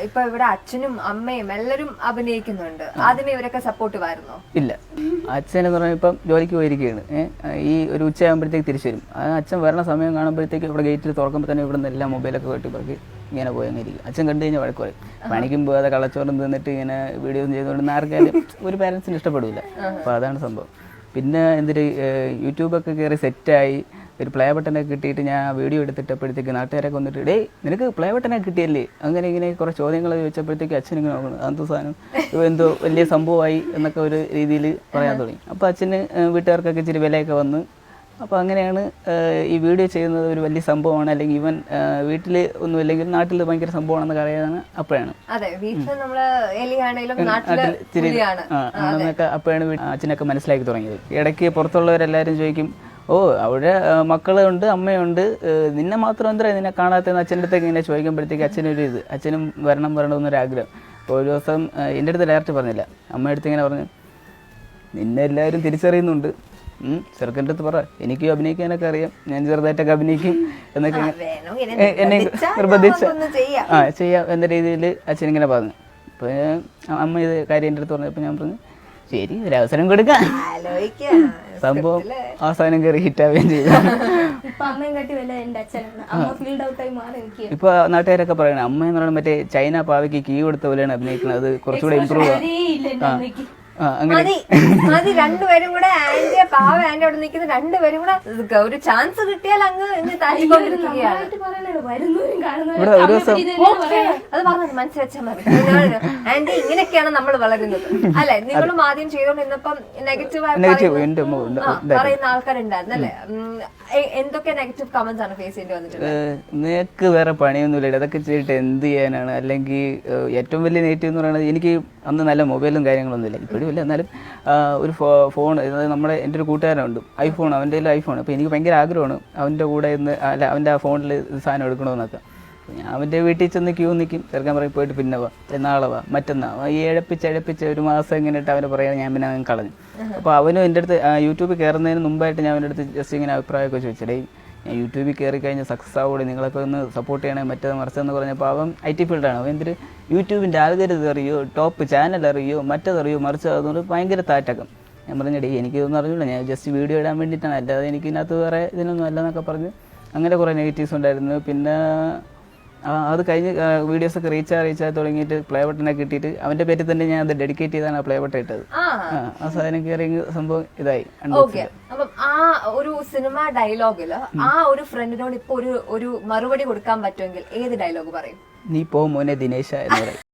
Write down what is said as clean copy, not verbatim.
ഇപ്പൊ ഇവിടെ അച്ഛനും അമ്മയും എല്ലാരും അഭിനയിക്കുന്നുണ്ട്, അതിന് ഇവരൊക്കെ സപ്പോർട്ടീവായിരുന്നോ? ഇല്ല, അച്ഛനെന്ന് പറഞ്ഞാൽ ഇപ്പം ജോലിക്ക് പോയിരിക്കുകയാണ്. ഈ ഒരു ഉച്ചയാകുമ്പോഴത്തേക്ക് തിരിച്ചു വരും. അച്ഛൻ വരണ സമയം കാണുമ്പോഴത്തേക്ക് ഇവിടെ ഗേറ്റിൽ തുറക്കുമ്പോൾ തന്നെ ഇവിടെ നിന്ന് എല്ലാം മൊബൈലൊക്കെ വെട്ടി പറക്കി ഇങ്ങനെ പോയി അങ്ങനെ ഇരിക്കും. അച്ഛൻ കണ്ടു കഴിഞ്ഞാൽ വഴക്ക് പറയും. പണിക്കും പോകാതെ കള്ളച്ചോറും തിന്നിട്ട് ഇങ്ങനെ വീഡിയോസ് ചെയ്തുകൊണ്ട് ആർക്കാലും ഒരു പാരൻസിന് ഇഷ്ടപ്പെടില്ല. അപ്പോൾ അതാണ് സംഭവം. പിന്നെ എന്തൊരു യൂട്യൂബൊക്കെ കയറി സെറ്റായി ഒരു പ്ലേ ബട്ടനൊക്കെ കിട്ടിയിട്ട് ഞാൻ വീഡിയോ എടുത്തിട്ടപ്പോഴത്തേക്ക് നാട്ടുകാരൊക്കെ വന്നിട്ട് ഡേ നിനക്ക് പ്ലേ ബട്ടനൊക്കെ കിട്ടിയല്ലേ, അങ്ങനെ ഇങ്ങനെ കുറേ ചോദ്യങ്ങൾ ചോദിച്ചപ്പോഴത്തേക്ക് അച്ഛനിങ്ങനെ നോക്കണം അന്ത സാധനം എന്തോ വലിയ സംഭവമായി എന്നൊക്കെ ഒരു രീതിയിൽ പറയാൻ തുടങ്ങി. അപ്പോൾ അച്ഛന് വീട്ടുകാർക്കൊക്കെ ഇച്ചിരി വിലയൊക്കെ വന്ന്. അപ്പോൾ അങ്ങനെയാണ് ഈ വീഡിയോ ചെയ്യുന്നത് ഒരു വലിയ സംഭവമാണ്, അല്ലെങ്കിൽ ഇവൻ വീട്ടിൽ ഒന്നും ഇല്ലെങ്കിൽ നാട്ടിൽ ഭയങ്കര സംഭവമാണെന്നൊക്കെ അറിയാതാണ്. അപ്പോഴാണ് ആണെന്നൊക്കെ അപ്പോഴാണ് അച്ഛനൊക്കെ മനസ്സിലാക്കി തുടങ്ങിയത്. ഇടയ്ക്ക് പുറത്തുള്ളവരെല്ലാവരും ചോദിക്കും, ഓ അവിടെ മക്കളുണ്ട് അമ്മയുണ്ട്, നിന്നെ മാത്രം എന്താ നിന്നെ കാണാത്തതെന്ന് അച്ഛൻ്റെ അടുത്തേക്ക് ഇങ്ങനെ ചോദിക്കുമ്പോഴത്തേക്ക് അച്ഛനൊരു അച്ഛനും വരണമെന്നൊരാഗ്രഹം. അപ്പോൾ ഒരു ദിവസം എൻ്റെ അടുത്ത് ഡയറക്റ്റ് പറഞ്ഞില്ല, അമ്മയുടെ അടുത്ത് ഇങ്ങനെ പറഞ്ഞു, നിന്നെ എല്ലാവരും തിരിച്ചറിയുന്നുണ്ട്, ചെറുക്കൻ്റെ അടുത്ത് പറ എനിക്ക് അഭിനയിക്കാനൊക്കെ അറിയാം, ഞാൻ ചെറുതായിട്ടൊക്കെ അഭിനയിക്കും എന്നൊക്കെ എന്നെ നിർബന്ധിച്ച ചെയ്യാം എന്ന രീതിയിൽ അച്ഛൻ ഇങ്ങനെ പറഞ്ഞു. അപ്പോൾ അമ്മ ഇത് കാര്യം എൻ്റെ അടുത്ത് പറഞ്ഞപ്പോൾ ഞാൻ പറഞ്ഞു ശരി ഒരു അവസരം കൊടുക്കാം. സംഭവം അവസാനം കയറി ഹിറ്റാവുകയും ചെയ്തു. ഇപ്പൊ നാട്ടുകാരൊക്കെ പറയണേ അമ്മ എന്ന് പറയുന്നത് മറ്റേ ചൈന പാവയ്ക്ക് കീ കൊടുത്ത പോലെയാണ് അഭിനയിക്കുന്നത്, അത് കുറച്ചുകൂടെ ഇമ്പ്രൂവ് രണ്ടുപേരും കൂടെ ആന്റിയെ പാവ ആന്റി അവിടെ നിൽക്കുന്ന രണ്ടുപേരും കൂടെ ഒരു ചാൻസ് കിട്ടിയാൽ അങ്ങ് അത് പറഞ്ഞു മനസ്സിൽ മതി. ആന്റി ഇങ്ങനെയൊക്കെയാണ് നമ്മൾ വളരുന്നത് അല്ലെ. നിങ്ങളും ആദ്യം ചെയ്തോണ്ടിരുന്നപ്പം നെഗറ്റീവ് പറയുന്ന ആൾക്കാരുണ്ടായിരുന്നു അല്ലെ. എന്തൊക്കെ നെഗറ്റീവ് കമന്റ്സ് ആണ് ഫേസ് ചെയ്യേണ്ടി വന്നിട്ടുള്ളത്? നിനക്ക് വേറെ പണിയൊന്നുമില്ല, അതൊക്കെ ചെയ്തിട്ട് എന്ത് ചെയ്യാനാണ്. അല്ലെങ്കിൽ ഏറ്റവും വലിയ നെഗറ്റീവ് എന്ന് പറയുന്നത് എനിക്ക് അന്ന് നല്ല മൊബൈലും കാര്യങ്ങളൊന്നും ഇല്ല, ഇപ്പോഴും ഇല്ല. എന്നാലും ഒരു ഫോൺ നമ്മുടെ എൻ്റെ ഒരു കൂട്ടുകാരനുണ്ട് ഐഫോൺ, അവൻ്റെ കയ്യിൽ ഐഫോൺ. അപ്പോൾ എനിക്ക് ഭയങ്കര ആഗ്രഹമാണ് അവൻ്റെ കൂടെ ഇന്ന് അല്ല അവൻ്റെ ആ ഫോണിൽ സാധനം എടുക്കണമെന്നൊക്കെ. ഞാൻ അവൻ്റെ വീട്ടിൽ ചെന്ന് ക്യൂ നിൽക്കും, ചെറുക്കാൻ പറയും പോയിട്ട് പിന്നെ വാ, നാളെ വാ, മറ്റന്നാ. ഈ എഴപ്പിച്ച് ഒരു മാസം ഇങ്ങനെയിട്ട് അവനെ പറയാൻ ഞാൻ പിന്നെ അവൻ കളഞ്ഞു. അപ്പോൾ അവനും എൻ്റെ അടുത്ത് യൂട്യൂബിൽ കയറുന്നതിന് മുമ്പായിട്ട് ഞാൻ അവൻ്റെ അടുത്ത് ജസ്റ്റ് ഇങ്ങനെ അഭിപ്രായമൊക്കെ ചോദിച്ചടേ ഞാൻ യൂട്യൂബിൽ കയറി കഴിഞ്ഞാൽ സക്സസ് ആവുകൂടെ, നിങ്ങളൊക്കെ ഒന്ന് സപ്പോർട്ട് ചെയ്യണേ മറ്റേത് മറിച്ചതെന്ന് പറഞ്ഞപ്പോൾ അവൻ IT ഫീൽഡാണ്. അവൻ എന്തൊരു യൂട്യൂബിൻ്റെ ആൾക്കാരത് അറിയോ, ടോപ്പ് ചാനൽ അറിയോ, മറ്റതറിയോ മറിച്ചത്, അതുകൊണ്ട് ഭയങ്കര താറ്റക്കം. ഞാൻ പറഞ്ഞടേ എനിക്കിതൊന്നും അറിയില്ല, ഞാൻ ജസ്റ്റ് വീഡിയോ ഇടാൻ വേണ്ടിയിട്ടാണ്, അല്ലാതെ എനിക്ക് ഇതിനകത്ത് വേറെ ഇതിനൊന്നും അല്ലെന്നൊക്കെ പറഞ്ഞ് അങ്ങനെ കുറേ നെഗറ്റീവ്സ് ഉണ്ടായിരുന്നു. പിന്നെ അത് കഴിഞ്ഞ് വീഡിയോസൊക്കെ റീച്ചായി തുടങ്ങിയിട്ട് പ്ലേ ബട്ടനൊക്കെ കിട്ടിയിട്ട് അവൻ്റെ പേരിൽ തന്നെ ഞാൻ അത് ഡെഡിക്കേറ്റ് ചെയ്താണ് ആ പ്ലേ ബട്ടൺ ഇട്ടത്. ആ സാധനം കയറി സംഭവം ഇതായി. അപ്പം ആ ഒരു സിനിമ ഡയലോഗില് ആ ഒരു ഫ്രണ്ടിനോട് ഇപ്പൊ ഒരു മറുപടി കൊടുക്കാൻ പറ്റുമെങ്കിൽ ഏത് ഡയലോഗ് പറയും? നീ പോ മോനെ ദിനേശ എന്ന് പറയും.